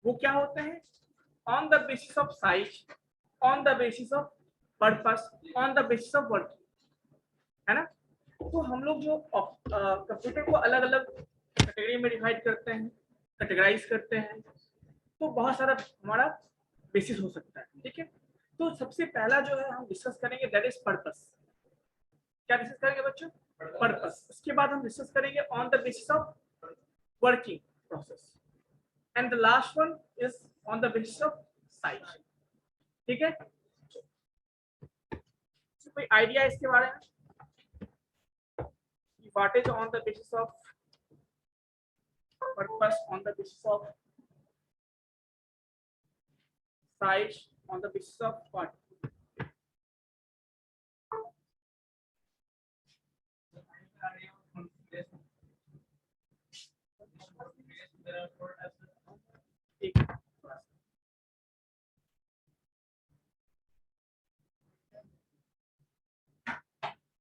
वो क्या होते हैं? On the basis of size, on the basis of purpose, on the basis of working, है ना। तो हम लोग जो कंप्यूटर को अलग अलग कैटेगरी में डिवाइड करते हैं, कैटेगराइज करते हैं, तो बहुत सारा हमारा बेसिस हो सकता है, ठीक है। तो सबसे पहला जो है हम डिस्कस करेंगे दैट इज पर्पस। क्या डिस्कस करेंगे बच्चों? पर्पस। उसके बाद हम डिस्कस करेंगे on the basis of working process, and the last one is on the basis of size, ठीक है। कोई आइडिया इसके बारे में? What is on the basis of purpose, on the basis of size, on the basis of what?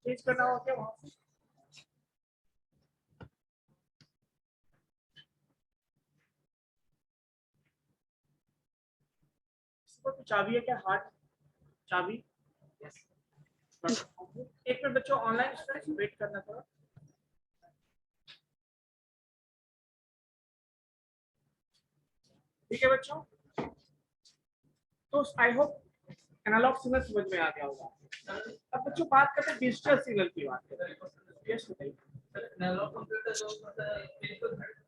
Change करना हो क्या वहां से? तो चाबी है क्या? हार्ड चाबी? एक मिनट बच्चों, ऑनलाइन स्टूडेंट्स वेट करना थोड़ा। ठीक है बच्चों, तो आई होप एनालॉग सिग्नल समझ में आ गया होगा। अब बच्चों बात करते हैं डिजिटल सिग्नल की बात करते हैं। यस बताइए। एनालॉग कंप्यूटर जो होता है फिजिकल वैल्यूज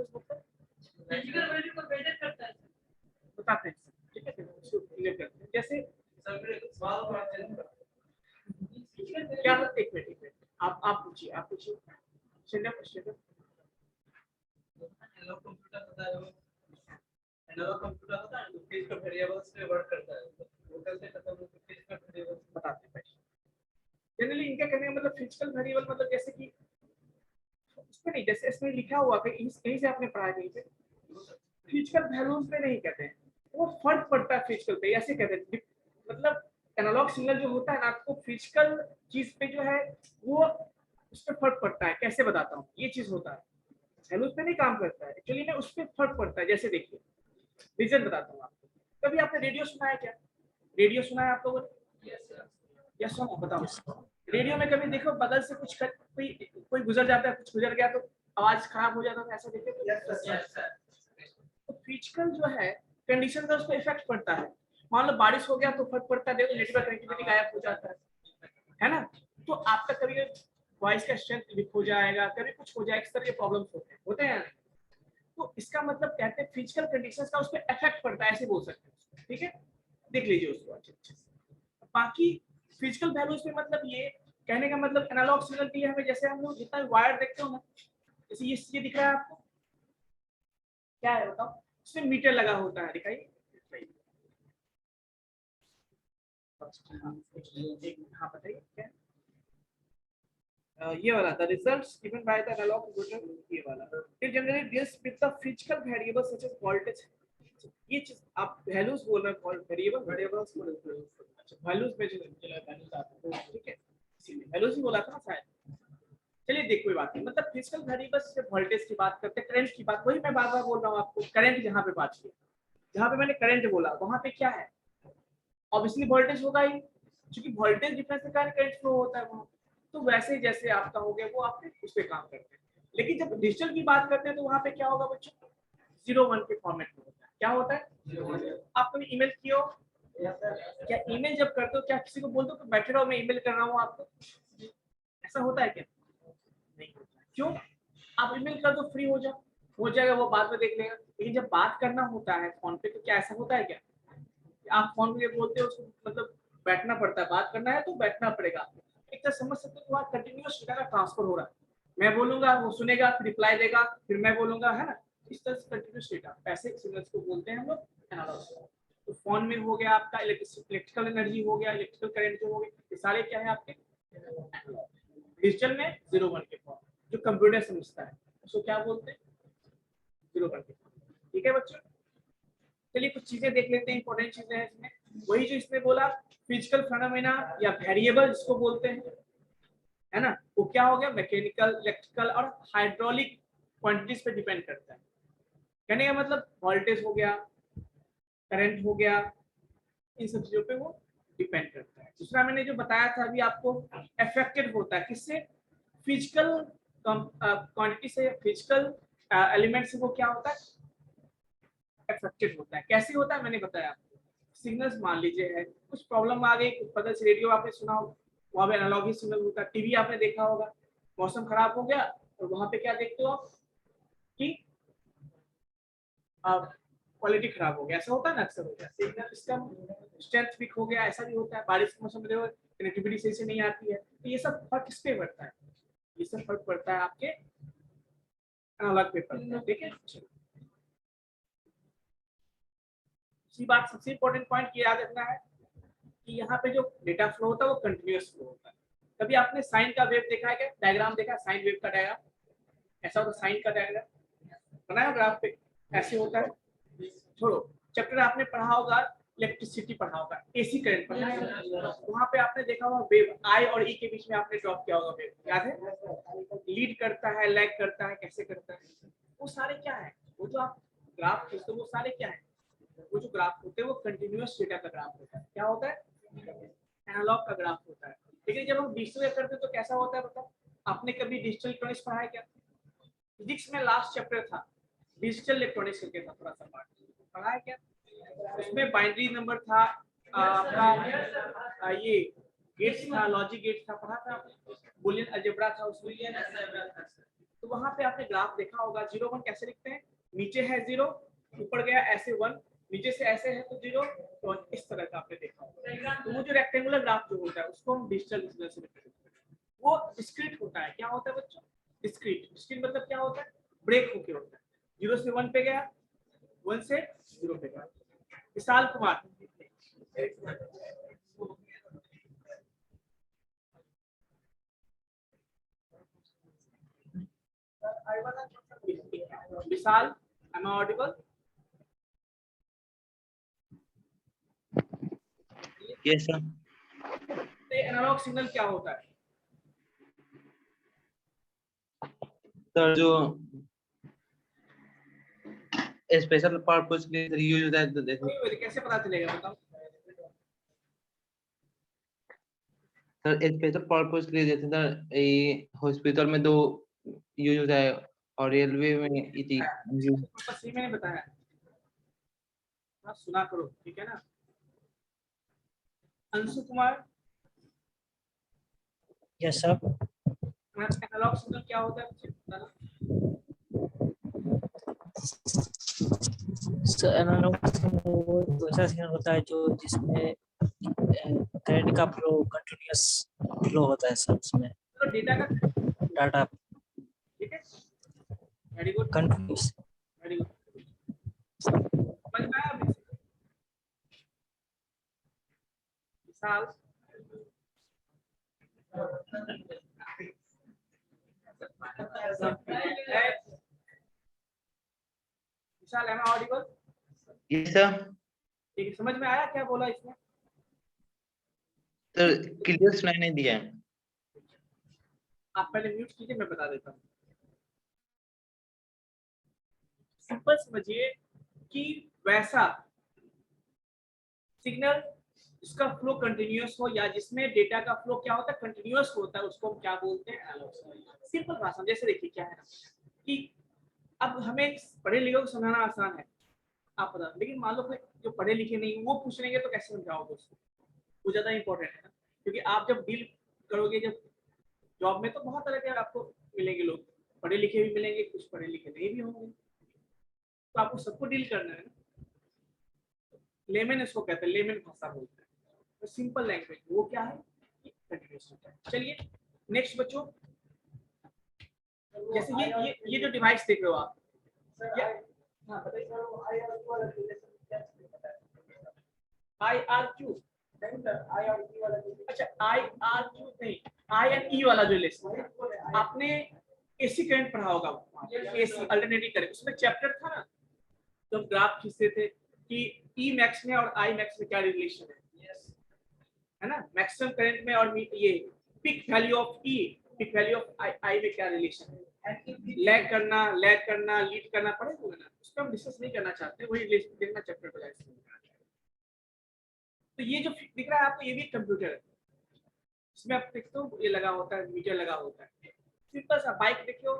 मतलब फिजिकल वैल्यू को मेजर करता है, बताते हैं, ठीक है। इसको क्लियर करते हैं। जैसे क्या? एक मिनट आप पूछिए, आप पूछिए। चलिए क्वेश्चन एनालॉग कंप्यूटर होता है, एनालॉग कंप्यूटर होता है तो फिजिकल वेरिएबल्स पे वर्क करता है, लोकल से खत्म होकर फिजिकल वेरिएबल्स बताते हैं। जनरली इनका कहने का मतलब फिजिकल वेरिएबल मतलब जैसे कि उसमें नहीं, जैसे इसमें लिखा हुआ कहीं से आपने पढ़ा कहीं पे फिजिकल वैल्यूज में नहीं कहते हैं, वो फर्क पड़ता है फिजिकल पे, ऐसे कहते हैं। मतलब एनालॉग सिग्नल जो होता है ना, आपको फिजिकल चीज पे जो है वो उस पर फर्क पड़ता है। कैसे बताता हूँ, ये चीज होता है, वैल्यूज पे नहीं काम करता है एक्चुअली में, उस पर फर्क पड़ता है। जैसे देखिए रीजन बताता हूँ आपको। कभी आपने रेडियो सुना है क्या? रेडियो सुना है आप लोगों ने? यस सुना, बताओ। रेडियो में कभी देखो बगल से कुछ कोई गुजर जाता है, कुछ गुजर गया तो आवाज खराब हो जाता है, ऐसा देखिए। तो फिजिकल जो है कंडीशन का उस पर इफेक्ट पड़ता है। मान लो बारिश हो गया तो फर्क पड़ता है, देखो नेटवर्क कनेक्टिविटी गायब हो जाता है ना। तो आपका कभी वॉइस का स्ट्रेंथ लिख हो जाएगा, कभी कुछ हो जाएगा, इस तरह के प्रॉब्लम्स होते हैं। तो इसका मतलब कहते हैं फिजिकल कंडीशंस का उस पर इफेक्ट पड़ता है, ऐसे बोल सकते हैं, ठीक है। देख लीजिए उसको अच्छे से। बाकी फिजिकल वैल्यूज पे मतलब ये कहने का मतलब एनालॉग सिग्नल की हमें, जैसे हम लोग जितना वायर देखते हो ना, जैसे ये दिख रहा है आपको, क्या है बताओ? इसमें मीटर लगा होता है, दिखाइए। हाँ बताइए क्या? ये वाला the results given by the analogue computer, ये वाला it generally deals with the physical variables such as voltage. ये चीज आप वैल्यूज बोल रहे हैं, वेरिएबल्स बोल रहे हैं। अच्छा वैल्यूज में जो वैल्यूज आते हैं, ठीक है, इसीलिए वैल्यूज ही बोला था ना शायद। चलिए देख कोई बात नहीं, मतलब फिजिकल वेरिएबल्स से वोल्टेज की बात करते हैं, करंट की बात, वही मैं बार बार बोल रहा हूँ आपको। करंट जहाँ पे बात की, जहाँ पे मैंने करंट बोला वहां पे क्या है? ऑब्वियसली वोल्टेज होगा ही, क्योंकि वोल्टेज डिफरेंस के कारण करंट फ्लो होता है वहां। तो वैसे ही जैसे आपका हो गया वो आपके उस पर काम करते हैं। लेकिन जब डिजिटल की बात करते हैं तो वहां पे क्या होगा बच्चों? 0-1 के फॉर्मेट में होता है। क्या होता है? आप कभी ईमेल किए हो? क्या ईमेल जब करते हो क्या किसी को बोलते हो कि बैठे रहो मैं ईमेल कर रहा हूँ आपको? ऐसा होता है क्या? नहीं होता है। क्यों? आप ईमेल कर दो, फ्री हो जाओ, हो जाएगा, वो बाद में देख लेगा। लेकिन जब बात करना होता है फोन पे तो क्या ऐसा होता है क्या? आप फोन पे बोलते हो उसको, मतलब बैठना पड़ता है, बात करना है तो बैठना पड़ेगा। एक तरह समझ सकते हो, वहाँ कंटिन्यूअस डेटा का ट्रांसफर हो रहा है। मैं बोलूंगा वो सुनेगा, फिर रिप्लाई देगा, फिर मैं बोलूंगा, है ना। इस तरह से कंटिन्यूअस डेटा, पैसे सिग्नल्स को बोलते हैं हम लोग एनालॉग। तो फोन में हो गया आपका इलेक्ट्रिकल एनर्जी हो गया, इलेक्ट्रिकल करंट जो हो गए, ये सारे क्या है आपके एनालॉग। डिजिटल में 0-1 के फॉर्म, जो कंप्यूटर समझता है उसको क्या बोलते हैं? 0-1 के फॉर्म। ठीक है बच्चों, चलिए कुछ चीजें देख लेते हैं, इंपॉर्टेंट चीजें हैं इसमें। वही जो इसने बोला फिजिकल फेनोमेना या वेरिएबल जिसको बोलते हैं, है ना, वो क्या हो गया, मैकेनिकल, इलेक्ट्रिकल और हाइड्रोलिक क्वांटिटीज पे डिपेंड करता है। कहने का मतलब वोल्टेज हो गया, करंट हो गया, इन सब चीजों पे वो डिपेंड करता है। दूसरा मैंने जो बताया था अभी आपको, अफेक्टेड होता है किससे, फिजिकल क्वांटिटी से, फिजिकल एलिमेंट से वो क्या होता है, अफेक्टेड होता है। कैसे होता है मैंने बताया आपको, सिग्नल्स मान लीजिए है, कुछ प्रॉब्लम आ गई, कुछ पता से रेडियो आपने सुना हो, वहां पे एनालॉग ही सिग्नल होता है, टीवी आपने देखा होगा, मौसम खराब हो गया और वहां पे क्या देखते हो आप कि क्वालिटी खराब हो गया, ऐसा होता है ना, अक्सर होता है, सिग्नल सिस्टम स्ट्रेंथ वीक हो गया, ऐसा भी होता है, बारिश के मौसम में कनेक्टिविटी सही से नहीं आती है, तो ये सब फर्क किस पे पड़ता है, ये सब फर्क पड़ता है आपके एनालॉग पे पड़ता है। ठीक है, इसी बात सबसे इंपॉर्टेंट पॉइंट ये याद रखना है कि यहाँ पे जो डेटा फ्लो होता है वो कंटिन्यूअस फ्लो होता है। कभी आपने साइन का वेव देखा है क्या, डायग्राम देखा है, साइन वेव का डायग्राम, ऐसा होता है साइन का डायग्राम बनाया ग्राफ पे, ऐसे होता है। छोड़ो, चैप्टर आपने पढ़ा होगा, इलेक्ट्रिसिटी पढ़ा होगा, एसी करंट पढ़ा होगा, वहां पे आपने देखा होगा वेव आई और ई के बीच में आपने ड्रॉप किया होगा वेव, याद है, लीड करता है, लैग करता है, कैसे करता है, वो सारे क्या है, वो जो आप ग्राफ खींचते हो वो सारे क्या है, वो जो ग्राफ होते हैं वो कंटिन्यूअस डेटा का ग्राफ होता है। क्या होता है, एनालॉग का ग्राफ होता है। लेकिन जब हम डिजिटल करते हैं तो कैसा होता है, बताओ, आपने कभी डिजिटल इलेक्ट्रॉनिक्स पढ़ा है क्या, फिजिक्स में लास्ट चैप्टर था डिजिटल इलेक्ट्रॉनिक्स करके था, थोड़ा सा पार्ट पढ़ा है क्या, उसमें बाइनरी नंबर था, आपका ये गेट्स था, लॉजिक गेट्स था, पढ़ा था, बूलियन अलजेब्रा था उसमें, तो वहां पे आपने ग्राफ देखा होगा, 0 1 कैसे लिखते हैं, नीचे है 0, ऊपर गया ऐसे 1, नीचे से ऐसे है तो 0, तो इस तरह का आपने देखा होगा। तो वो जो रेक्टेंगुलर ग्राफ जो होता है उसको हम डिजिटल से रिप्रेजेंट करते हैं। वो डिस्क्रीट होता है, क्या होता है बच्चों, डिस्क्रीट, डिस्क्रीट मतलब क्या होता है, ब्रेक होके होता है, 0 से 1 पे गया, 1 से 0 पे गया। Vishal Kumar, Vishal, am I audible? Yes sir. Analogue signal क्या होता है, सर जो स्पेशल पर्पस के लिए यूज होता है, तो देखो कैसे पता चलेगा बताओ, सर स्पेशल पर्पस के लिए जैसे सर ये हॉस्पिटल में 2 यूज होता है और रेलवे में बस ये मैंने बताया, सुना करो, ठीक है ना। Anshu Kumar, yes sir. Analogue signal क्या होता है मुझे बताना। एनालॉग वो ऐसा सिग्नल होता है जो जिसमें करंट का फ्लो कंटिन्यूअस फ्लो होता है सर, उसमें तो डेटा का, डाटा ठीक है, very good, continuous. Very good, समझ में आया अभी, विशाल, विशाल, am I audible? Yes sir. ठीक है, समझ में आया क्या बोला इसमें, सर क्लियर सुनाई नहीं दिया है। आप पहले म्यूट कीजिए, मैं बता देता हूँ। सिंपल समझिए कि वैसा सिग्नल जिसका फ्लो कंटिन्यूअस हो या जिसमें डेटा का फ्लो क्या होता है, कंटिन्यूअस होता है, उसको हम क्या बोलते हैं, एनालॉग सिग्नल। सिंपल भाषा में जैसे देखिए क्या है ना कि अब हमें पढ़े लिखे को समझाना आसान है, आप बता, लेकिन मान लो कोई जो पढ़े लिखे नहीं वो पूछ लेंगे तो कैसे समझाओगे उसको, वो ज्यादा इंपॉर्टेंट है ना, क्योंकि आप जब डील करोगे जब जॉब में तो बहुत तरह के आपको मिलेंगे लोग, पढ़े लिखे भी मिलेंगे, कुछ पढ़े लिखे नहीं भी होंगे, तो आपको सबको डील करना है ना। लेमन इसको कहते हैं, लेमन भाषा बोलते हैं, तो सिंपल लैंग्वेज वो क्या है, कंटिन्यूअस होता है। चलिए नेक्स्ट बच्चों, जैसे ये जो डिवाइस देख रहे हो आप, IRQ, अच्छा IRQ नहीं, I and E वाला जो रिलेशन आपने एसी करंट पढ़ा होगा, एसी अल्टरनेटिव करंट, उसमें चैप्टर था ना तो ग्राफ खींचते थे कि ई मैक्स में और आई मैक्स में क्या रिलेशन है ना, मैक्सिमम करंट में और ये peak value of E peak value of I में क्या रिलेशन है, लैग करना लीड करना पड़ेगा ना, उसको हम डिस्कस नहीं करना चाहते, वही रिलेशन देखना चैप्टर को जाएगा। तो ये जो दिख रहा है आपको, ये भी कंप्यूटर है, इसमें आप देखते हो ये लगा होता है, मीटर लगा होता है। सिंपल सा बाइक देखियो,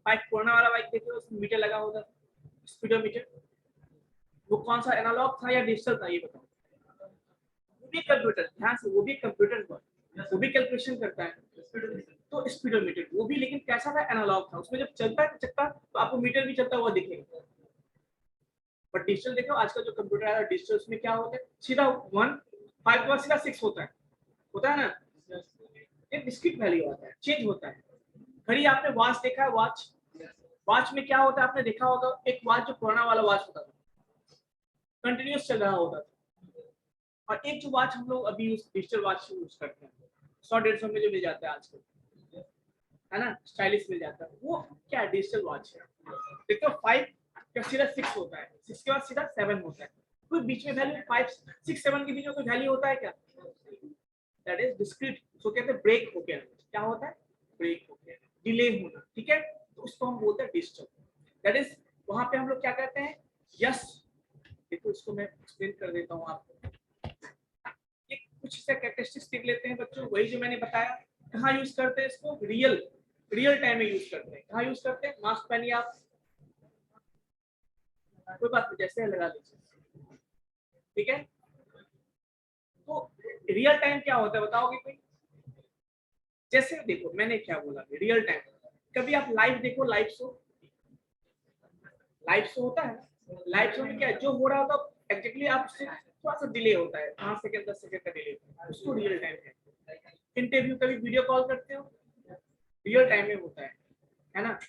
बाइक पुराना वाला बाइक देखियो, उसमें मीटर लगा होता है, स्पीडोमीटर। वो कौन सा, एनालॉग था या डिजिटल था, ये बताओ। वो भी कंप्यूटर, ध्यान से, वो भी कंप्यूटर हुआ, वो भी कैलकुलेशन करता है। तो स्पीडोमीटर वो भी, लेकिन कैसा था, एनालॉग था। उसमें जब चलता है चक्का तो आपको मीटर भी चलता हुआ दिखेगा। बट डिजिटल देखो, आजकल जो कंप्यूटर है डिजिटल, उसमें क्या होता है, सीधा 1 5 के बाद सीधा 6 होता है ना, एक डिस्क्रीट वैल्यू आता है, चेंज होता है। घड़ी आपने वॉच देखा है, वॉच में क्या होता है, आपने देखा होगा, एक वॉच जो पुराना वाला वॉच होता था, कंटिन्यूस चल रहा होता था, और एक जो वॉच हम लोग अभी डिजिटल वॉच यूज करते हैं, 100-150 में जो मिल जाता है आजकल, है ना, स्टाइलिश मिल जाता है, वो क्या डिजिटल वॉच है। देखो 5 का सीधा 6 होता है, 6 के बाद सीधा 7 होता है, कोई बीच में वैल्यू 5 6 7 के बीच में कोई वैल्यू होता है क्या, दैट इज डिस्क्रीट। उसको कहते हैं ब्रेक हो गया, क्या होता है, ब्रेक हो गया, डिले होना, ठीक है, तो उसको हम बोलते हैं डिजिटल। दैट इज, वहां पे हम लोग क्या कहते हैं, यस। देखो इसको मैं एक्सप्लेन कर देता हूँ आपको, ये कुछ से कैरेक्टरिस्टिक्स देख लेते हैं बच्चों, वही जो मैंने बताया। कहाँ यूज करते हैं इसको, रियल टाइम में यूज करते हैं। कहाँ यूज करते हैं, मास्क पहनिए आप, कोई बात नहीं, जैसे लगा लीजिए, ठीक है। तो रियल टाइम क्या होता है बताओगे कोई, जैसे देखो मैंने क्या बोला, रियल टाइम, कभी आप लाइव देखो, लाइव शो होता है, लाइव शो में क्या है, जो हो रहा होता है एग्जैक्टली आप उससे थोड़ा सा डिले होता है, 5 सेकंड 10 सेकंड का डिले होता है, उसको रियल टाइम है। इंटरव्यू कभी वीडियो कॉल करते हो, रियल टाइम में होता है ना।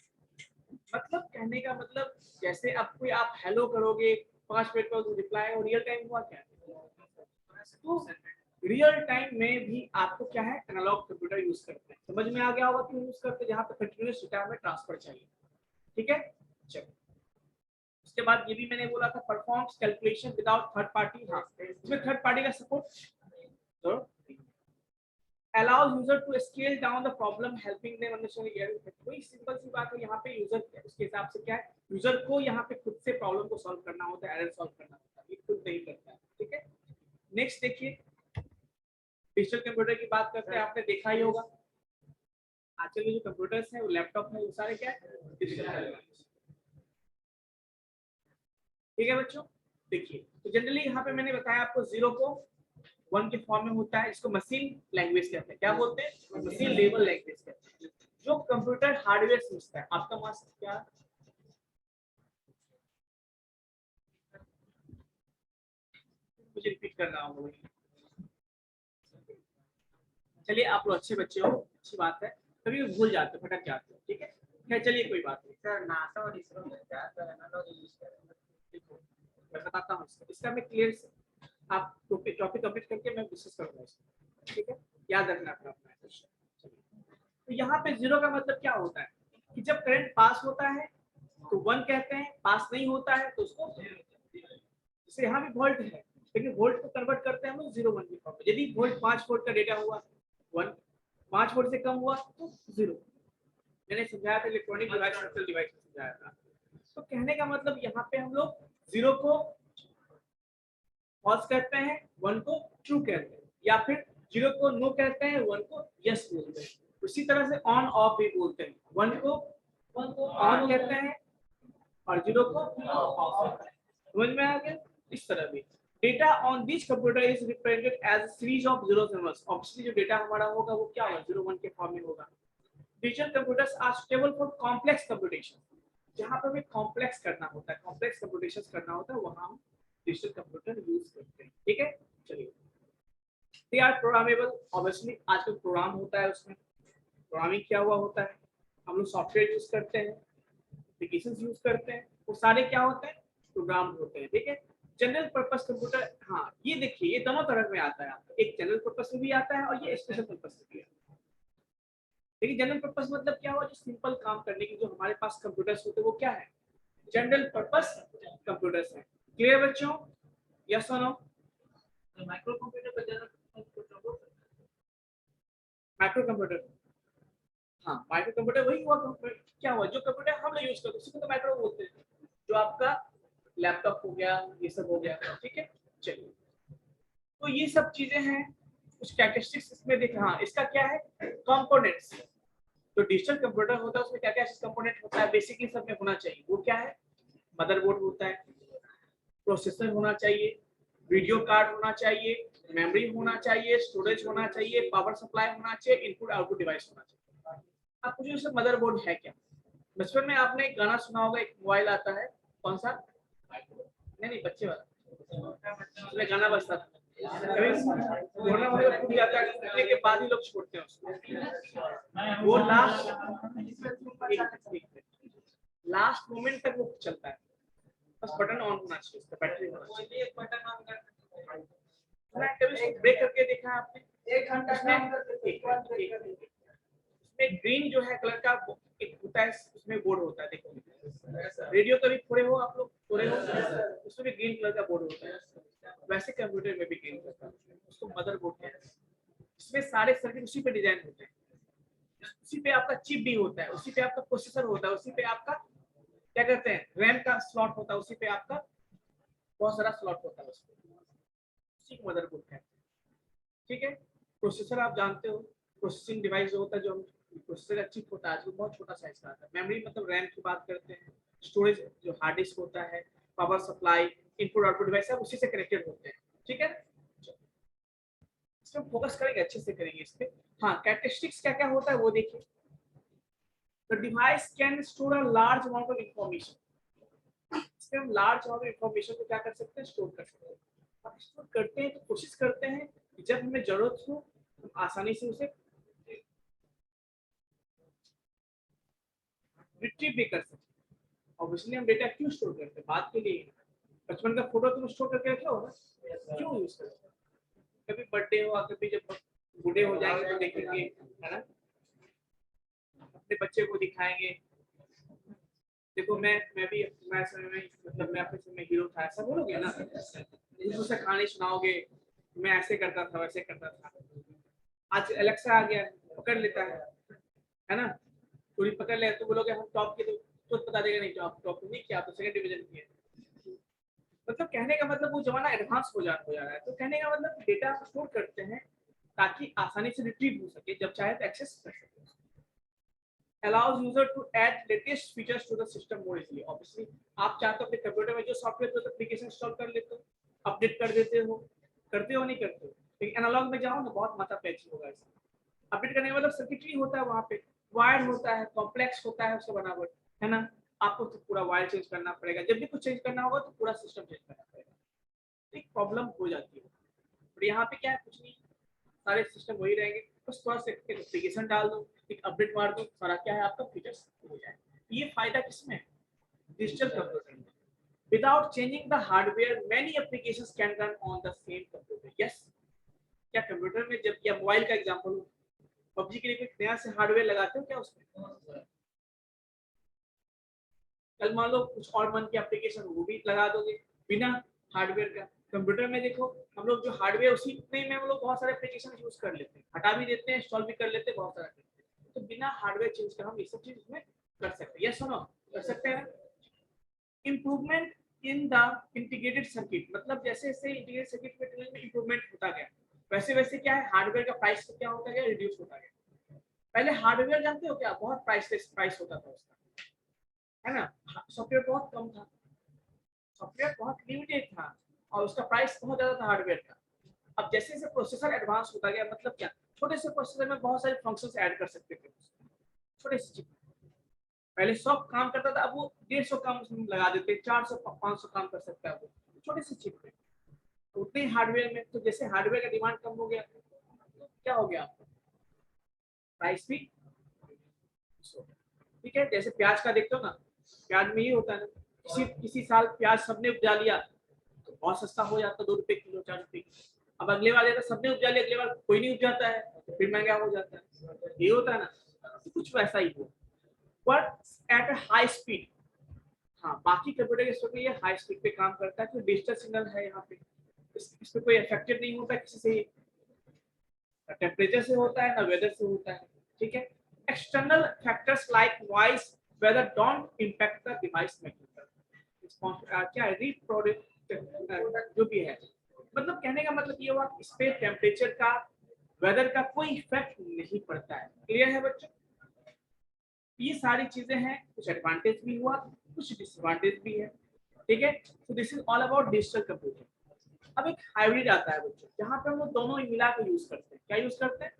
मतलब कहने का मतलब, जैसे अब कोई आप हेलो करोगे, 5 मिनट बाद रिप्लाई, और रियल टाइम हुआ क्या, तो रियल टाइम में भी आपको क्या है, एनालॉग कंप्यूटर यूज करते हैं। समझ में आ गया होगा क्यों यूज करते हैं, जहाँ पे कंटिन्यूअस डेटा में ट्रांसफर चाहिए, ठीक है। चलो उसके बाद ये भी मैंने बोला था, performs calculation without third party. हाँ, इसमें थर्ड पार्टी का सपोर्ट, तो allows user to scale down the problem, helping them understand the error। कोई सिंपल सी बात है, यहाँ पे यूजर उसके हिसाब से क्या है, यूजर को यहाँ पे खुद से प्रॉब्लम को सॉल्व करना होता है, एरर सॉल्व करना होता है, ये खुद नहीं करता है, ठीक है। नेक्स्ट देखिए, डिजिटल कंप्यूटर की बात करते हैं, आपने देखा ही होगा आजकल के जो कंप्यूटर्स हैं, वो लैपटॉप है, वो सारे क्या है, डिजिटल। ठीक है बच्चों, देखिए तो जनरली यहाँ पे मैंने बताया आपको 0 को 1 के फॉर्म में होता है, इसको मशीन लैंग्वेज कहते हैं। क्या बोलते हैं, मशीन लेवल लैंग्वेज कहते हैं, जो कंप्यूटर हार्डवेयर समझता है। आपका मार्क्स क्या, मुझे रिपीट करना होगा, चलिए आप लोग अच्छे बच्चे हो, अच्छी बात है, कभी भूल जाते हो, भटक जाते हो, ठीक है। खैर चलिए कोई बात नहीं सर, नासा और इसरो में क्या एनालॉग यूज करेंगे, मैं बताता हूँ इसका मैं क्लियर से, आप टॉपिक कंप्लीट करके मैं डिस्कस करूंगा इसको, ठीक है, याद रखना अपना अपना क्वेश्चन। तो यहाँ पे 0 का मतलब क्या होता है कि जब करंट पास होता है तो 1 कहते हैं, पास नहीं होता है तो उसको, जैसे यहाँ भी वोल्ट है, लेकिन वोल्ट को कन्वर्ट करते हैं हम 0 1 की फॉर्म में। यदि वोल्ट 5 वोल्ट का डेटा हुआ 1, 5 वोल्ट से कम हुआ तो 0। मैंने समझाया था, इलेक्ट्रॉनिक डिवाइस डिजिटल डिवाइस में समझाया था। तो कहने का मतलब यहाँ पे हम लोग 0 को फॉल्स कहते हैं, 1 को ट्रू कहते हैं, या फिर 0 को नो कहते हैं, 1 को यस बोलते हैं। उसी तरह से ऑन ऑफ भी बोलते हैं, 1 को ऑन कहते हैं और 0 को ऑफ। समझ में आ गया, इस तरह भी data on this computer is represented as series of zeros and ones। Obviously जो डेटा हमारा होगा वो क्या होगा, 0 1 के फॉर्म में होगा। Digital computers are suitable for complex computation, जहां पर हमें कॉम्प्लेक्स करना होता है, कॉम्प्लेक्स कंप्यूटेशंस करना होता है, वहां हम डिजिटल कंप्यूटर यूज करते हैं, ठीक है। चलिए, दे आर प्रोग्रामेबल, ऑब्वियसली आजकल प्रोग्राम होता है, उसमें प्रोग्रामिंग किया हुआ होता है, हम लोग सॉफ्टवेयर यूज करते हैं, एप्लीकेशंस यूज करते हैं, वो सारे क्या होते हैं, प्रोग्राम होते हैं, ठीक है। जनरल पर्पस कंप्यूटर, हाँ ये देखिए ये दोनों तरह में आता है, आपका एक जनरल पर्पस में भी आता है और ये स्पेशल पर्पस में भी आता है। देखिए जनरल पर्पस मतलब क्या हुआ, जो सिंपल काम करने की जो हमारे पास कंप्यूटर्स होते हैं वो क्या है, जनरल पर्पस कंप्यूटर्स है। क्लियर बच्चों, यस और नो। माइक्रो कंप्यूटर को जनरल माइक्रो कंप्यूटर हाँ माइक्रो कंप्यूटर वही हुआ। क्या हुआ, जो कंप्यूटर हम लोग यूज करते हैं उसी को तो माइक्रो बोलते हैं, जो आपका लैपटॉप हो गया, ये सब हो गया, ठीक है। चलिए, तो ये सब चीजें हैं, कुछ कैरेक्टरिस्टिक्स इसमें देख। हाँ, इसका क्या है, कंपोनेंट्स। जो डिजिटल कंप्यूटर होता है उसमें क्या क्या कंपोनेंट होता है, बेसिकली सब में होना चाहिए। वो क्या है, मदरबोर्ड होता है, प्रोसेसर होना चाहिए, वीडियो कार्ड होना चाहिए, मेमोरी होना चाहिए, स्टोरेज होना चाहिए, पावर सप्लाई होना चाहिए, इनपुट आउटपुट डिवाइस होना चाहिए। अब पूछो इसमें मदरबोर्ड है क्या। बचपन में आपने एक गाना सुना होगा, एक मोबाइल आता है, कौन सा, नहीं बच्चे वाला, उसमें गाना बजता था, कभी कोरोना वगैरह टूट जाता है, टूटने के बाद ही लोग छोड़ते हैं उसको, वो लास्ट मोमेंट तक वो चलता है, बस बटन ऑन होना चाहिए, उसका बैटरी होना चाहिए, एक बटन ऑन करके कभी उसको ब्रेक करके देखा है आपने, 1 घंटा काम करके इसमें ग्रीन जो है कलर का एक होता है, उसमें बोर्ड होता है, देखो रेडियो कभी फोड़े हो आप लोग, फोड़े हो, उसमें भी ग्रीन कलर का बोर्ड होता है, वैसे कंप्यूटर में भी ग्रीन कलर का, उसको मदरबोर्ड कहते हैं। इसमें सारे सर्किट उसी पे डिजाइन होते हैं, उसी पे आपका चिप भी होता है, उसी पे आपका प्रोसेसर होता है, उसी पे आपका क्या कहते हैं रैम का स्लॉट होता है, उसी पे आपका बहुत सारा स्लॉट होता है, उसी को मदरबोर्ड कहते हैं, ठीक है। प्रोसेसर आप जानते हो, प्रोसेसिंग डिवाइस जो होता है, जो हम प्रोसेसर का चिप होता है, जो बहुत छोटा साइज का आता है। मेमोरी मतलब रैम की बात करते हैं, स्टोरेज जो हार्ड डिस्क होता है, power supply, input output device सब उसी से कनेक्टेड होते हैं, ठीक है। इसमें फोकस करेंगे, अच्छे से करेंगे इस पे। हाँ, कैरेक्टरिस्टिक्स क्या क्या होता है वो देखिए। The device can store a large amount of information. इसमें हम लार्ज अमाउंट ऑफ इंफॉर्मेशन को क्या कर सकते हैं, स्टोर कर सकते हैं। अब स्टोर करते हैं तो कोशिश करते हैं कि जब हमें जरूरत हो हम आसानी से उसे रिट्रीव भी कर सकते हैं। ऑब्वियसली हम डेटा क्यों स्टोर करते हैं, बात के लिए। बचपन का फोटो तुम स्टोर करके रखे हो ना, क्यों यूज करते हो, कभी बर्थडे हो, कभी जब बूढ़े हो जाएंगे तो देखेंगे, है ना, अपने बच्चे को दिखाएंगे, देखो मैं भी मैं समय में मतलब मैं अपने समय हीरो था, ऐसा बोलोगे ना, दूसरों से कहानी सुनाओगे, मैं ऐसे करता था वैसे करता था। आज एलेक्सा आ गया, पकड़ लेता है ना, थोड़ी पकड़ ले तो बोलोगे हम टॉप के, तो बता देगा नहीं टॉप टॉप नहीं किया, तो सेकंड डिवीजन किया। मतलब कहने का मतलब वो जमाना एडवांस हो जा रहा है, तो कहने का मतलब डेटा स्टोर करते हैं ताकि आसानी से रिट्रीव हो सके, जब चाहे तो एक्सेस कर सके। allows user to add latest features to the system more easily। obviously आप चाहते हो अपने कंप्यूटर में जो सॉफ्टवेयर तो एप्लीकेशन इंस्टॉल कर लेते हो, अपडेट कर देते हो, करते हो नहीं करते हो, लेकिन एनालॉग में जाओ ना बहुत माथा पैची होगा इसमें। अपडेट करने का मतलब सर्किटरी होता है, वहां पे वायर होता है, कॉम्प्लेक्स होता है उसका बनावट, है ना, आपको तो पूरा वायर चेंज करना पड़ेगा, जब भी कुछ चेंज करना होगा तो पूरा सिस्टम चेंज करना पड़ेगा, एक प्रॉब्लम हो जाती है। और यहाँ पे क्या है, कुछ नहीं, सारे सिस्टम वही रहेंगे, बस थोड़ा सा एप्लीकेशन डाल दो, एक अपडेट मार दो, सारा क्या है आपका फीचर्स हो जाए। ये फायदा किसमें है, डिजिटल कंप्यूटर में। Without changing the hardware many applications can run on the same computer. Yes, क्या कंप्यूटर में, जब या मोबाइल का एग्जांपल हो, पबजी के लिए कोई नया से हार्डवेयर लगाते हो क्या उसमें, कल मान लो कुछ और मन की एप्लीकेशन वो भी लगा दोगे बिना हार्डवेयर का। कंप्यूटर में देखो हम लोग जो हार्डवेयर उसी में हम लोग बहुत सारे एप्लीकेशन यूज कर लेते हैं, हटा भी देते हैं, इंस्टॉल भी कर लेते हैं, बहुत सारा करते हैं, तो बिना हार्डवेयर चेंज कर हम ये सब चीज इसमें कर सकते हैं। यस सुनो, कर सकते हैं। Improvement in the integrated circuit, मतलब जैसे जैसे इंटीग्रेटेड सर्किट में इम्प्रूवमेंट होता गया, वैसे वैसे क्या है हार्डवेयर का प्राइस क्या होता गया, रिड्यूस होता गया। पहले हार्डवेयर जानते हो क्या, बहुत प्राइसलेस प्राइस होता था उसका, है ना, सॉफ्टवेयर बहुत कम था, सॉफ्टवेयर बहुत लिमिटेड था और उसका प्राइस बहुत ज्यादा था हार्डवेयर का। अब जैसे जैसे प्रोसेसर एडवांस होता गया, मतलब क्या, छोटे से प्रोसेसर में बहुत सारे फंक्शंस ऐड कर सकते थे, छोटे से चिप, पहले 100 काम करता था, अब वो 150 काम उसमें लगा देते, 400 500 काम कर सकता है वो छोटे से चिप में, उतने हार्डवेयर में। तो जैसे हार्डवेयर का डिमांड कम हो गया तो क्या हो गया, आपका प्राइस भी, ठीक है। जैसे प्याज का देखते हो ना, प्याज में ही होता है ना, किसी साल प्याज सबने उपजा लिया तो बहुत सस्ता हो जाता, 2 रुपए किलो 4 रुपए किलो। अब अगले वाले तो सबने उपजा लिया, अगले बार कोई नहीं उपजाता है तो फिर महंगा हो जाता है, ये होता है ना, तो कुछ वैसा ही हो, but at a high speed. हाँ, बाकी कंप्यूटर के स्टोर में ये हाई स्पीड पे काम करता है, तो डिजिटल सिग्नल है यहाँ पे, इस पे कोई इफेक्टेड नहीं होता किसी से, टेम्परेचर से होता है ना वेदर से होता है, ठीक है। external factors like noise weather don't impact the device mechanical क्या है reproduct जो भी है, मतलब कहने का मतलब ये हुआ कि इस पे टेम्परेचर का वेदर का कोई इफेक्ट नहीं पड़ता है। क्लियर है बच्चों? ये सारी चीजें हैं, कुछ एडवांटेज भी हुआ कुछ डिसएडवांटेज भी है। ठीक है, तो this is all about digital computer. अब एक हाइब्रिड आता है बच्चों, जहाँ पे हम लोग दोनों ही मिला के यूज करते हैं। क्या यूज करते हैं?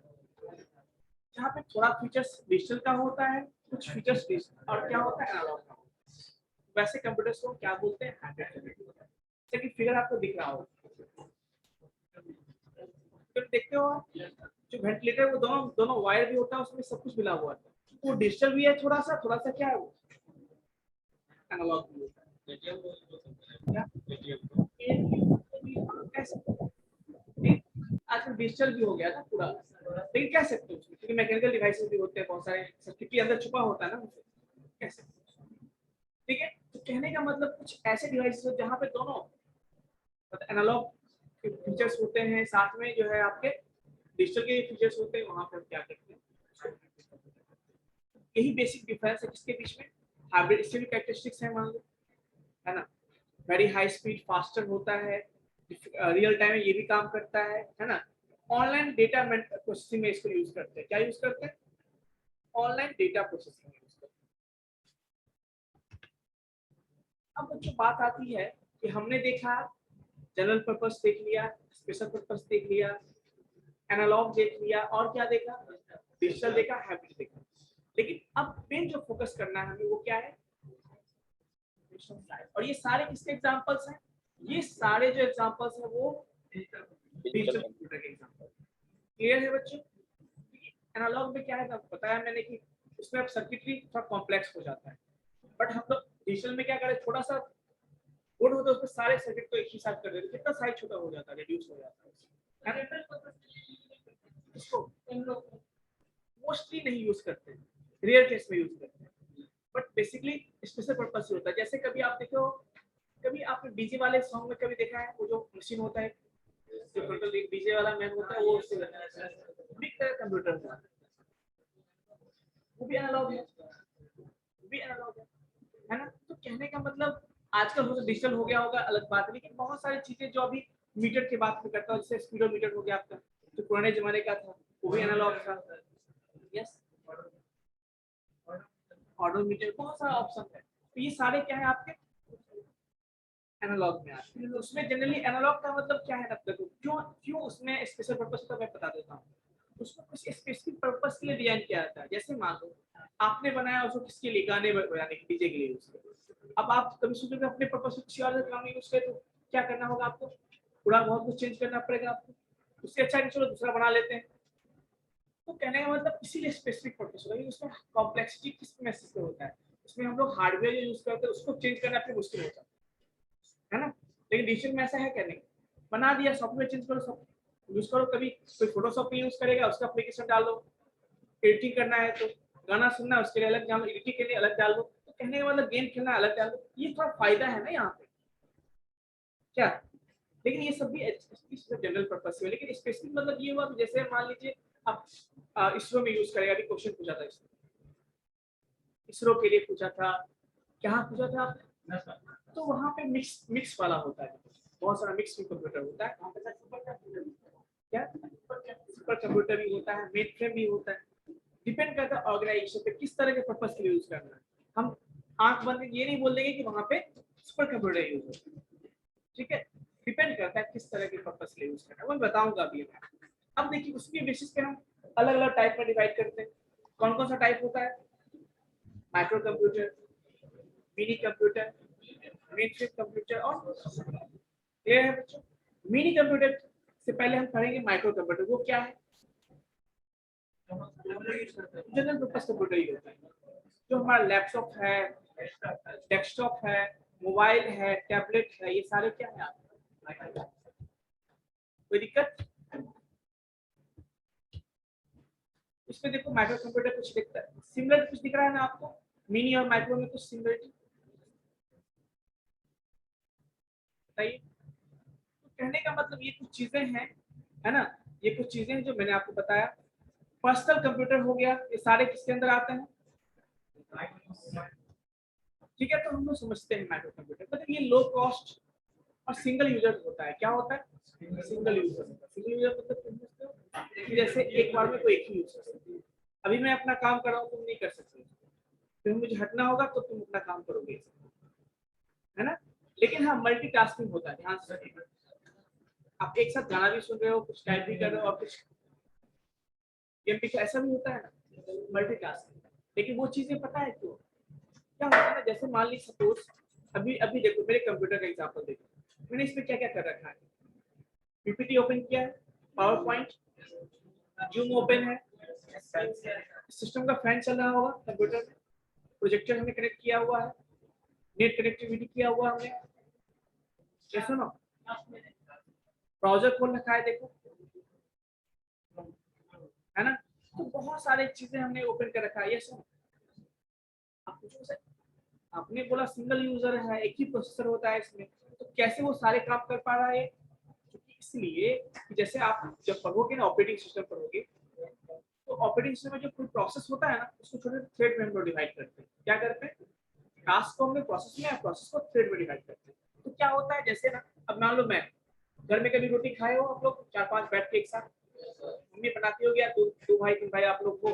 जहाँ पे थोड़ा फीचर्स डिजिटल का होता है, कुछ फीचर्स डिजिटल और क्या होता है एनालॉग का। वैसे कंप्यूटर्स को क्या बोलते हैं? Hybrid computer. जैसे कि फिगर आपको दिख रहा हो, तो देखते हो जो वेंटिलेटर वो दोनों दोनों वायर भी होता है, उसमें सब कुछ मिला हुआ है। वो डिजिटल भी है थोड़ा सा क्या है वो एनालॉग भी होता है। आजकल डिजिटल भी हो गया ना पूरा, लेकिन कह सकते हो क्योंकि मैकेनिकल डिवाइसेस भी होते हैं, बहुत सारे सर्किट के अंदर छुपा होता है ना, कह सकते हो। ठीक है, तो कहने का मतलब कुछ ऐसे डिवाइसेस हो जहाँ पे दोनों एनालॉग के फीचर्स होते हैं, साथ में जो है आपके डिजिटल के फीचर्स होते हैं, वहां पे हम क्या करते हैं। यही बेसिक डिफरेंस है किसके बीच में। हाइब्रिड इससे भी कैरेक्टरिस्टिक्स है, मान लो, है ना, वेरी हाई स्पीड फास्टर होता है, रियल टाइम में ये भी काम करता है ना। ऑनलाइन डेटा प्रोसेसिंग में इसको यूज करते हैं। क्या यूज करते हैं? ऑनलाइन डेटा प्रोसेसिंग यूज करते हैं। अब बच्चों बात आती है कि हमने देखा जनरल पर्पस देख लिया, स्पेशल पर्पस देख लिया, एनालॉग देख लिया, और क्या देखा? डिजिटल देखा, हाइब्रिड देखा। लेकिन अब मेन जो फोकस करना है हमें वो क्या है? और ये सारे किसके एग्जांपल्स हैं? ये सारे जो एग्जांपल्स हैं वो डिजिटल कंप्यूटर के एग्जांपल। क्लियर है बच्चों? एनालॉग में क्या है, बताया मैंने कि उसमें अब सर्किटरी थोड़ा कॉम्प्लेक्स हो जाता है, बट हम लोग डिजिटल में क्या करें, थोड़ा सा बोर्ड होता है उसमें सारे सर्किट को एक ही साथ कर देते हैं, कितना साइज छोटा हो जाता है, रिड्यूस हो जाता है। इसको मोस्टली नहीं यूज करते, रेयर केस में यूज करते हैं, बट बेसिकली स्पेशल पर्पस से होता है। जैसे कभी आप देखो, कभी आपने डीजे वाले सॉन्ग में कभी देखा है, वो जो मशीन होता है जो टोटल डीजे वाला मैन होता है, वो उससे बिग तरह कंप्यूटर होता है, वो भी एनालॉग है, वो भी एनालॉग है ना। तो कहने का मतलब आजकल हो तो डिजिटल हो गया होगा अलग बात है, लेकिन बहुत सारी चीजें जो अभी मीटर की बात में करता हूँ, जैसे स्पीडोमीटर हो गया आपका, जो पुराने जमाने का था, वो भी एनालॉग था। यस, ऑडोमीटर, बहुत सारा ऑप्शन है। तो ये सारे क्या है आपके एनालॉग में आते हैं। उसमें जनरली एनालॉग का मतलब क्या है ना, क्यों क्यों उसमें स्पेशल पर्पस का मैं बता देता हूँ। उसको कुछ स्पेसिफिक पर्पस के लिए डिजाइन किया जाता है। जैसे मान लो आपने बनाया उसको किसके लिए, गाने बजाने के, डीजे के लिए यूज करें। अब आप कभी सोचोगे अपने पर्पस को किसी और काम में यूज करें, तो क्या करना होगा आपको, पूरा बहुत कुछ चेंज करना पड़ेगा आपको। उससे अच्छा है कि चलो दूसरा बना लेते हैं। तो कहने का मतलब इसीलिए स्पेसिफिक पर्पस होगा, उसमें कॉम्प्लेक्सिटी किस मैसेज पे होता है, उसमें हम लोग हार्डवेयर जो यूज करते हैं उसको चेंज करना फिर मुश्किल होता है ना। लेकिन डिजिटल में ऐसा है क्या? नहीं, बना दिया, सॉफ्टवेयर चेंज करो, सब यूज करो। कभी कोई फोटोशॉप यूज करेगा, उसका एप्लीकेशन डाल दो, एडिटिंग करना है तो गाना सुनना है उसके लिए अलग डाल लो, एडिटिंग के लिए अलग डाल दो। तो कहने का मतलब गेम खेलना अलग डाल दो। ये थोड़ा फायदा है ना यहाँ पे, क्या? लेकिन ये सब भी जनरल पर्पस है। लेकिन स्पेसिफिक मतलब ये हुआ कि जैसे मान लीजिए आप इसरो में यूज करेगा, अभी क्वेश्चन पूछा था इसरो के लिए पूछा था, कहाँ पूछा था, तो वहां पे मिक्स मिक्स वाला होता है, बहुत सारा मिक्स कंप्यूटर होता है। क्या सुपर कंप्यूटर भी होता है, मेन फ्रेम भी होता है। डिपेंड करता है ऑर्गेनाइजेशन पे किस तरह के पर्पस के लिए यूज करना है। हम आंख बंद ये नहीं बोल देंगे कि वहां पे सुपर कंप्यूटर यूज होता है। ठीक है, डिपेंड करता है किस तरह के पर्पस के लिए यूज करना है, वो बताऊंगा अभी। अब देखिए उसके बेसिस पे हम अलग अलग टाइप में डिवाइड करते हैं। कौन कौन सा टाइप होता है? Micro computer, mini computer, main frame computer और क्लियर है बच्चों? मिनी कंप्यूटर से पहले हम पढ़ेंगे माइक्रो कंप्यूटर। वो क्या है? जनरल पर्पस कंप्यूटर ही होता है, जो हमारा लैपटॉप है, डेस्कटॉप है, मोबाइल है, टैबलेट है, ये सारे क्या है आपके? कोई दिक्कत? इसमें देखो माइक्रो कंप्यूटर कुछ दिखता है, सिमिलर कुछ दिख रहा है ना आपको? मिनी और माइक्रो में कुछ सिमिलरिटी बताइए। तो कहने का मतलब ये कुछ चीजें हैं, है ना, ये कुछ चीजें हैं जो मैंने आपको बताया। पर्सनल कंप्यूटर हो गया, ये सारे किसके अंदर आते हैं? ठीक है, तो हम लोग समझते हैं माइक्रो कंप्यूटर मतलब ये लो कॉस्ट और सिंगल यूजर होता है। क्या होता है? Single user. सिंगल यूजर मतलब समझते हो कि जैसे एक बार में कोई एक ही यूज कर सकते हो। अभी मैं अपना काम कर रहा हूँ, तुम नहीं कर सकते, फिर मुझे हटना होगा तो तुम अपना काम करोगे, है ना। लेकिन हाँ मल्टीटास्किंग होता है, ध्यान से रखिएगा। आप एक साथ गाना भी सुन रहे हो, कुछ टाइप भी कर रहे हो और कुछ गेम भी, ऐसा भी होता है ना मल्टीटास्किंग। लेकिन वो चीजें पता है क्यों क्या होता है ना, जैसे मान ली सपोज अभी अभी देखो मेरे कंप्यूटर का एग्जांपल देखो, मैंने इसमें क्या क्या कर रखा है। पीपीटी ओपन किया है, पावर पॉइंट, जूम ओपन है, सिस्टम का फैन चल रहा होगा कंप्यूटर में, प्रोजेक्टर हमने कनेक्ट किया हुआ है, नेट कनेक्टिविटी किया हुआ हमने, ये सुनो ब्राउजर खोल रखा है देखो, है ना। तो बहुत सारी चीजें हमने ओपन कर रखा है। ये सुनो आप पूछो सर, आपने बोला सिंगल यूजर है, एक ही प्रोसेसर होता है इसमें, तो कैसे वो सारे काम कर पा रहा है? क्योंकि इसलिए कि जैसे आप जब पढ़ोगे ना ऑपरेटिंग सिस्टम पढ़ोगे, तो ऑपरेटिंग सिस्टम में जो कोई प्रोसेस होता है ना, उसको छोटे थ्रेड में हम लोग डिवाइड करते हैं। क्या करते हैं? टास्क को हमने प्रोसेस में, प्रोसेस को थ्रेड में डिवाइड करते हैं। तो क्या होता है जैसे ना, अब मान लो मैं घर में कभी रोटी खाए हो आप लोग 4-5 बैठ के एक साथ, मम्मी बनाती होगी, या दो भाई 3 भाई आप लोग हो,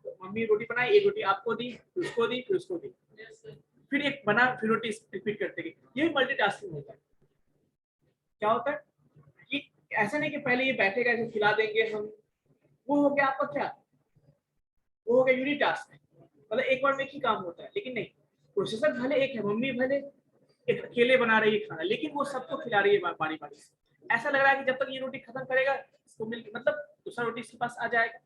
तो मम्मी रोटी बनाई, एक रोटी आपको दी, फिर उसको दी, फिर उसको दी, फिर एक बना, फिर रोटी रिपीट करते गए। ये मल्टीटास्किंग होता है। क्या होता है कि ऐसा नहीं कि पहले ये बैठेगा ऐसे खिला देंगे हम, वो हो गया आपका क्या, वो हो गया यूनिटास्क, मतलब एक बार में एक ही काम होता है। लेकिन नहीं, प्रोसेसर भले एक है, मम्मी भले एक अकेले बना रही है खाना, लेकिन वो सबको खिला रही है बारी बारी से। ऐसा लग रहा है कि जब तक ये रोटी खत्म करेगा इसको मिल, मतलब दूसरा रोटी इसके पास आ जाएगा।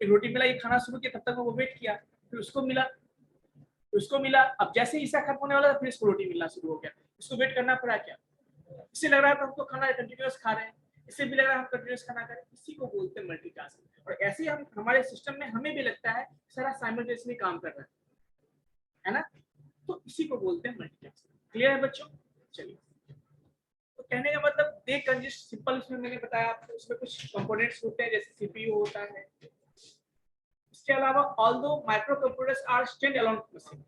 एक रोटी मिला, ये खाना शुरू किया, तब तक वो वेट किया, फिर उसको मिला, फिर उसको मिला, अब जैसे ही इसका खत्म होने वाला था फिर इसको रोटी मिलना शुरू हो गया, इसको वेट करना पड़ा। क्या इससे लग रहा है तो हम तो खाना कंटिन्यूअस खा रहे हैं, इससे भी लग रहा है हम कंटिन्यूअस खाना करें, इसी को बोलते हैं मल्टीटास्किंग। और ऐसे ही हम हमारे सिस्टम में हमें भी लगता है सारा साइमल्टेनियसली काम कर रहा है ना, तो इसी को बोलते हैं मल्टीटास्किंग। क्लियर है बच्चों? चलिए, तो कहने का मतलब दे कंसिस्ट सिंपल, उसमें मैंने बताया आपको, उसमें कुछ कंपोनेंट्स होते हैं जैसे सीपीयू होता है। इसके अलावा although micro computers are stand alone machine,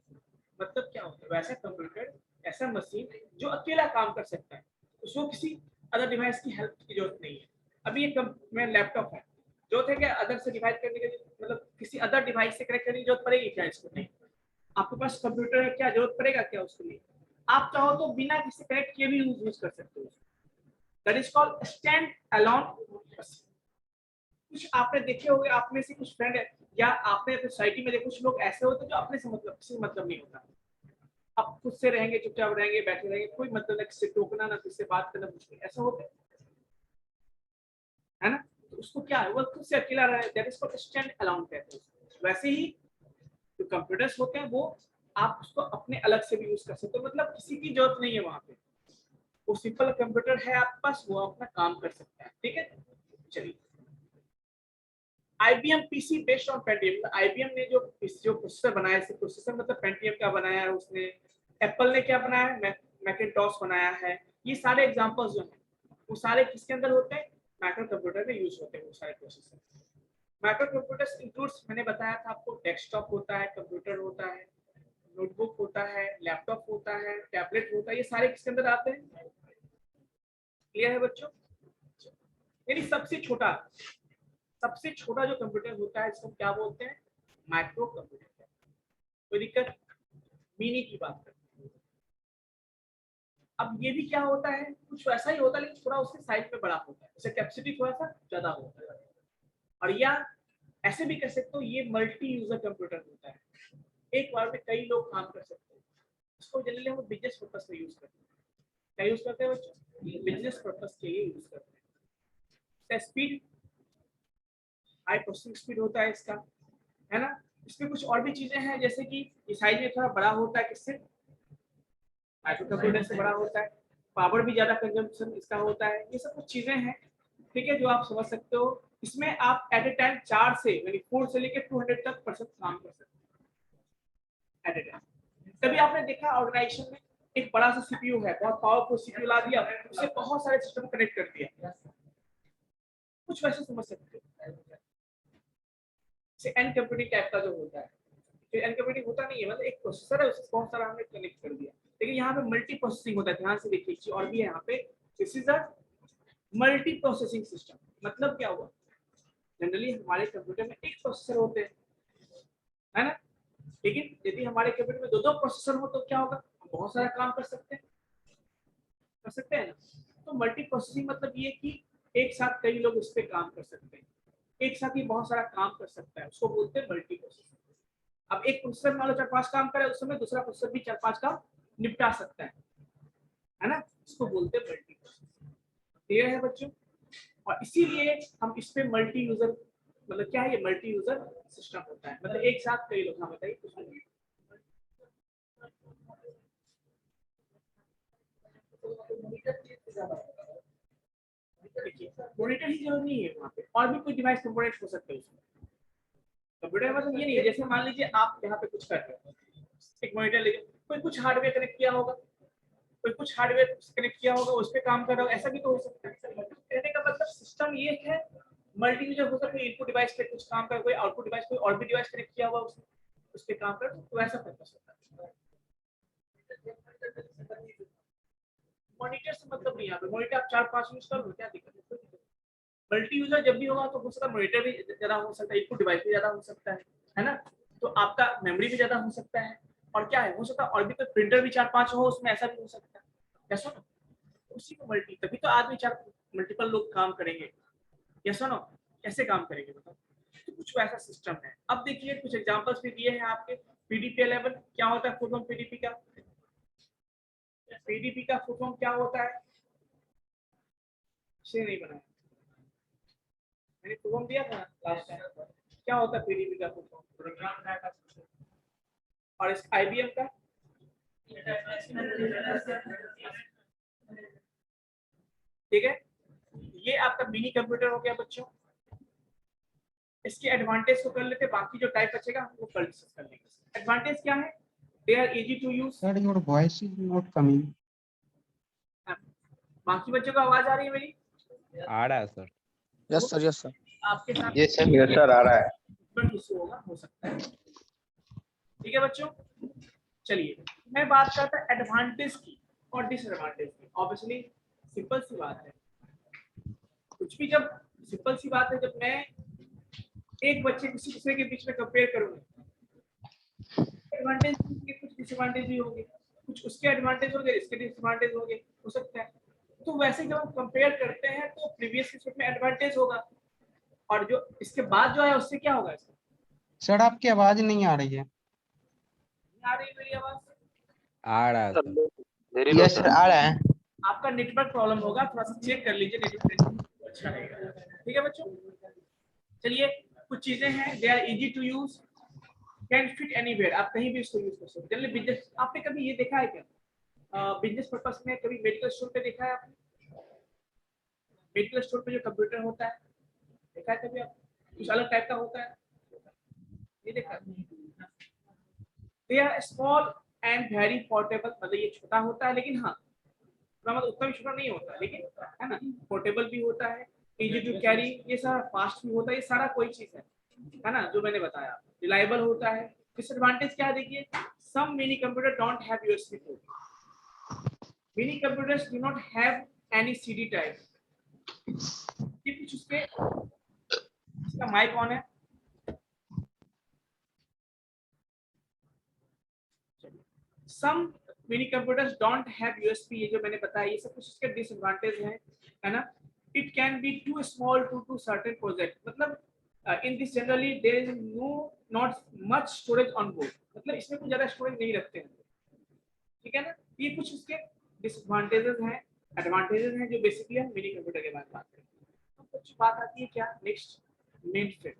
मतलब क्या होता है, वैसा कंप्यूटर, ऐसा मशीन जो अकेला काम कर सकता है, उसको किसी अदर डिवाइस की हेल्प की जरूरत नहीं है। अभी ये मैं लैपटॉप है, जरूरत है क्या अदर से डिवाइस करने की, मतलब किसी अदर डिवाइस से कनेक्ट करने की जरूरत पड़ेगी क्या इसको? नहीं। आपके पास कंप्यूटर है, क्या जरूरत पड़ेगा क्या उसके लिए? आप चाहो तो बिना किसी कनेक्ट किए भी यूज कर सकते हो। That is called stand alone machine. कुछ आपने देखे होंगे, आप में से कुछ फ्रेंड है या आपने सोसाइटी में देखो, कुछ लोग ऐसे होते हैं जो अपने से मतलब किसी मतलब नहीं होता, आप खुद से रहेंगे, चुपचाप रहेंगे, बैठे रहेंगे, कोई मतलब ना किसी टोकना, ना किसी से बात करना, कुछ नहीं, ऐसा होता है ना। तो उसको क्या है, वो खुद से अकेला रहे, that is called stand alone कहते हैं। वैसे ही जो कंप्यूटर्स होते हैं वो आप उसको अपने अलग से भी यूज कर सकते हो, मतलब किसी की जरूरत नहीं है वहां पे, वो सिंपल कंप्यूटर है आपके पास, वो अपना काम कर सकता है। ठीक है, चलिए। IBM PC based on Pentium, IBM ने जो प्रोसेसर बनाया है, प्रोसेसर मतलब पेंटियम का बनाया है उसने। एप्पल ने क्या बनाया है, मैकिंटॉश बनाया है। ये सारे एग्जांपल्स जो हैं वो सारे किसके अंदर होते हैं, माइक्रो कंप्यूटर में यूज होते हैं वो सारे प्रोसेसर। माइक्रो कंप्यूटर्स इंक्लूड्स, मैंने बताया था आपको, डेस्कटॉप होता है, कंप्यूटर होता है, नोटबुक होता है, लैपटॉप होता है, टैबलेट होता है, ये सारे किसके अंदर आते हैं? क्लियर है बच्चों? यानी सबसे छोटा जो कंप्यूटर होता है इसको क्या बोलते हैं, माइक्रो कंप्यूटर। कोई दिक्कत? मिनी की बात करते हैं। अब ये भी क्या होता है, कुछ वैसा ही होता है लेकिन थोड़ा उसके साइज में बड़ा होता है, जैसे कैपेसिटी थोड़ा सा ज्यादा होता है। और या ऐसे भी कह सकते हो ये मल्टी यूजर कंप्यूटर होता है, एक बार में कई लोग काम कर सकते हैं। इसको जनरली हम बिजनेस पर्पस में यूज करते हैं। क्या यूज करते हैं बच्चों? बिजनेस पर्पस के लिए यूज करते हैं। स्पीड, हाई प्रोसेसिंग स्पीड होता है इसका, है ना। इसमें कुछ और भी चीजें हैं, जैसे कि साइज में थोड़ा बड़ा होता है, किससे, माइक्रो कंप्यूटर से बड़ा होता है। पावर भी ज्यादा कंजम्पशन इसका होता है। ये सब कुछ चीजें हैं, ठीक है, जो आप समझ सकते हो। इसमें आप एट ए टाइम 4 से यानी 4 से लेकर 200 तक परसेंट काम कर सकते हैं एट ए टाइम। कभी आपने देखा ऑर्गेनाइजेशन में एक बड़ा सा सीपीयू है, बहुत पावरफुल सीपीयू ला दिया, उससे बहुत सारे सिस्टम कनेक्ट कर दिया, कुछ वैसे समझ सकते हो। जैसे एन कंप्यूटिंग टाइप का जो होता है, फिर एन कंप्यूटिंग होता नहीं है, मतलब एक प्रोसेसर है उसको बहुत सारा हमने कनेक्ट कर दिया, लेकिन यहाँ पे मल्टी प्रोसेसिंग होता है। ध्यान से देखिए एक चीज और भी है यहाँ पे, this is a multi processing system. मतलब क्या हुआ, जनरली हमारे कंप्यूटर में एक प्रोसेसर होते हैं, है ना, लेकिन यदि हमारे कंप्यूटर में दो दो प्रोसेसर हो तो क्या होगा, हम बहुत सारा काम कर सकते हैं ना। तो मल्टी प्रोसेसिंग मतलब ये कि एक साथ कई लोग उस पर काम कर सकते हैं, एक साथ ही बहुत सारा काम कर सकता है, उसको बोलते हैं मल्टी प्रोसेसिंग। अब एक प्रोसेसर मान लो 4-5 काम करे, उस समय दूसरा प्रोसेसर भी 4-5 काम निपटा सकता है ना, इसको बोलते हैं मल्टी प्रोसेसिंग। क्लियर है बच्चों? और इसीलिए हम इस पे मल्टी यूजर, मतलब क्या है, ये मल्टी यूजर सिस्टम होता है, मतलब एक साथ कई लोग। हाँ बताइए कुछ। मॉनिटर ही जरूरी नहीं है वहाँ पे, और भी कोई डिवाइस कंपोनेंट हो सकते हैं उसमें। कंप्यूटर में मतलब ये नहीं है, जैसे मान लीजिए आप यहाँ पे कुछ कर रहे हो, एक मॉनिटर लीजिए, कोई कुछ हार्डवेयर कनेक्ट किया होगा, कोई कुछ हार्डवेयर कनेक्ट किया होगा, उस पर काम कर रहा हो, ऐसा भी तो हो सकता है। कहने का मतलब सिस्टम ये है, मल्टी यूजर हो सकता है, इनपुट डिवाइस पे कुछ काम कर, कोई आउटपुट डिवाइस, कोई और भी डिवाइस कनेक्ट किया हुआ उसमें, उस पर काम कर, तो ऐसा पर्पस होता है। मॉनिटर से मतलब नहीं, यहाँ पे मॉनिटर आप 4-5 यूज कर लो, क्या दिक्कत है। मल्टी यूजर जब भी होगा तो हो सकता है मॉनिटर भी ज्यादा हो सकता है, इनपुट डिवाइस भी ज्यादा हो सकता है ना, तो आपका मेमोरी भी ज्यादा हो सकता है, और क्या है, हो सकता है और भी कोई प्रिंटर भी 4-5 हो उसमें, ऐसा भी हो सकता है। क्या सुनो, उसी को मल्टी, तभी तो आदमी 4 मल्टीपल लोग काम करेंगे। या सुनो, कैसे काम करेंगे बताओ, तो कुछ वैसा सिस्टम है। अब देखिए कुछ एग्जांपल्स भी दिए हैं आपके। पीडीपी 11 क्या होता है, फुल फॉर्म पीडीपी का, पीडीपी का फुल फॉर्म क्या होता है, से नहीं बनाया मैंने, फुल फॉर्म दिया था लास्ट टाइम, क्या होता है पीडीपी का फुल फॉर्म, और इस आईबीएम का, ठीक है, ये आपका मिनी कंप्यूटर हो गया बच्चों। इसके एडवांटेज को कर लेते, बाकी जो टाइप बचेगा हम वो कल डिस्कस कर लेंगे। एडवांटेज क्या है, they are easy to use. Sir, your voice is not coming. बाकी बच्चों को आवाज आ रही है मेरी? आ रहा है sir. Yes sir, yes sir. आपके साथ यस सर। यस सर आ रहा है। इशू होगा, हो सकता है। ठीक है बच्चों, चलिए मैं बात करता हूँ एडवांटेज की और डिसएडवांटेज की। ऑब्वियसली सिंपल सी बात है, कुछ भी जब सिंपल सी बात है, जब मैं एक बच्चे किसी दूसरे के बीच में कंपेयर करूंगा, एडवांटेज के कुछ डिसएडवांटेज भी होंगे, कुछ उसके एडवांटेज होंगे, इसके डिसएडवांटेज होंगे, हो सकता है। तो वैसे जब हम कंपेयर करते हैं तो प्रीवियस के में एडवांटेज होगा, और जो इसके बाद जो है उससे क्या होगा, इसका सर आपकी आवाज नहीं आ रही है। आ रही है मेरी आवाज? आ रहा है सर। यस सर आ रहा है। आपका नेटवर्क प्रॉब्लम होगा, थोड़ा सा चेक कर लीजिए, नेटवर्क अच्छा रहेगा। ठीक है बच्चों, चलिए कुछ चीजें हैं, they are easy to use, can fit anywhere, आप कहीं भी इसको यूज कर सकते हैं। जनरली बिजनेस, आपने कभी ये देखा है क्या, बिजनेस पर्पस में कभी मेडिकल स्टोर पे देखा है आपने, मेडिकल स्टोर पे जो कंप्यूटर होता है, देखा है कभी आप, कुछ अलग टाइप का होता है, ये देखा? They are small and very portable, मतलब ये छोटा होता है, लेकिन हाँ मतलब उतना भी छोटा नहीं होता, लेकिन है ना, पोर्टेबल भी होता है, इजी टू कैरी, ये सारा फास्ट भी होता है, ये सारा कोई चीज है ना, जो मैंने बताया, रिलायबल होता है। डिसएडवांटेज क्या है देखिए, some mini computer don't have USB port, mini computers do not have any CD type. ये कुछ उसके, इसका माइक ऑन है, some mini computers don't have USB, ये जो मैंने बताया ये सब कुछ इसके डिसएडवांटेज है ना। It can be too small to certain project, मतलब in this generally there is no not much storage on board, मतलब इसमें कुछ ज्यादा स्टोरेज नहीं रखते हैं, ठीक है ना। ये कुछ उसके डिसएडवांटेजेस हैं, एडवांटेजेस हैं जो बेसिकली हम मिनी कंप्यूटर के बारे में बात करेंगे। तो कुछ बात आती है क्या, नेक्स्ट मेन फ्रेम,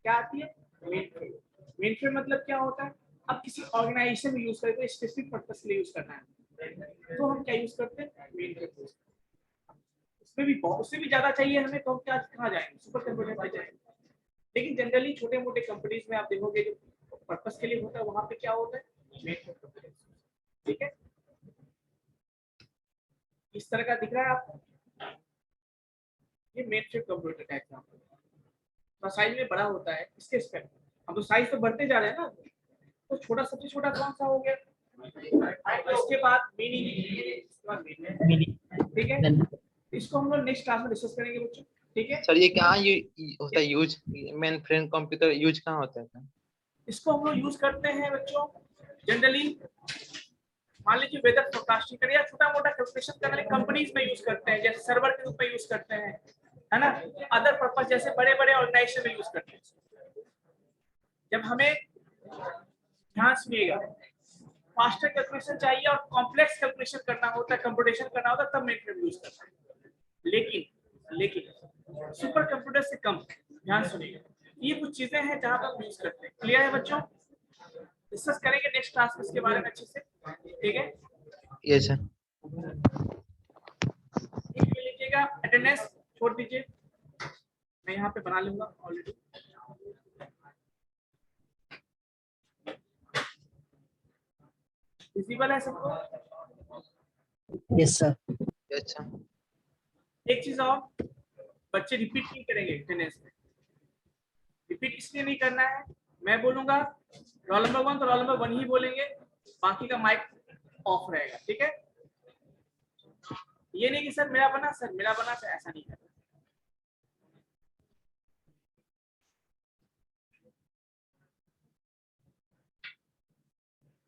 क्या आती है मेन फ्रेम। मेन फ्रेम मतलब क्या होता है, अब किसी ऑर्गेनाइजेशन में यूज करते हैं, स्पेसिफिक पर्पस के लिए यूज करना है, तो हम क्या यूज करते हैं, मेन फ्रेम। उससे भी ज्यादा चाहिए हमें तो हम क्या कहाँ जाएंगे, सुपर कंप्यूटर पे जाएंगे। लेकिन जनरली छोटे मोटे कंपनीज में आप देखोगे जो पर्पस के लिए होता है, वहां पे क्या होता है, मेन फ्रेम। ठीक है, इस तरह का दिख रहा है आपको, ये मेन फ्रेम कंप्यूटर का एग्जांपल। तो साइज में बड़ा होता है इसके स्पेक्ट, हम तो साइज तो बढ़ते जा रहे हैं ना, तो छोटा सबसे छोटा कौन सा हो गया, इसके बाद मिनी, मिनी ठीक है, इसको हम लोग नेक्स्ट क्लास में डिस्कस करेंगे बच्चों, ठीक है। सर ये कहाँ होता है use, main frame computer use कहाँ होता है सर? इसको हम लोग यूज करते हैं बच्चों जनरली, मान लीजिए वेदर फोरकास्टिंग करें या छोटा मोटा कैलकुलेशन करने वाली कंपनीज में यूज करते हैं, जैसे सर्वर के रूप में यूज करते हैं, है ना, अदर पर्पस जैसे बड़े बड़े ऑर्गेनाइजेशन में यूज करते हैं। जब हमें, ध्यान सुनिएगा, फास्टर कैलकुलेशन चाहिए और कॉम्प्लेक्स कैलकुलेशन करना होता है, कंप्यूटेशन करना होता है, तब मेन यूज करते हैं। लेकिन सुपर कंप्यूटर से कम, ध्यान सुनिएगा, ये कुछ चीजें हैं जहां पर हम यूज करते हैं। क्लियर है बच्चों? डिस्कस करेंगे नेक्स्ट क्लास में इसके बारे में अच्छे से, ठीक है। Yes sir. एक ले लीजिएगा, अटेंडेंस छोड़ दीजिए, मैं यहाँ पे बना लूंगा ऑलरेडी। विजिबल है सबको? Yes sir. अच्छा एक चीज और, बच्चे रिपीट नहीं करेंगे अटेंडेंस में। रिपीट इसलिए नहीं करना है, मैं बोलूंगा रोल नंबर 1 तो रोल नंबर 1 ही बोलेंगे, बाकी का माइक ऑफ रहेगा, ठीक है। ये नहीं कि सर मेरा बना, सर मेरा बना, सर ऐसा नहीं करना।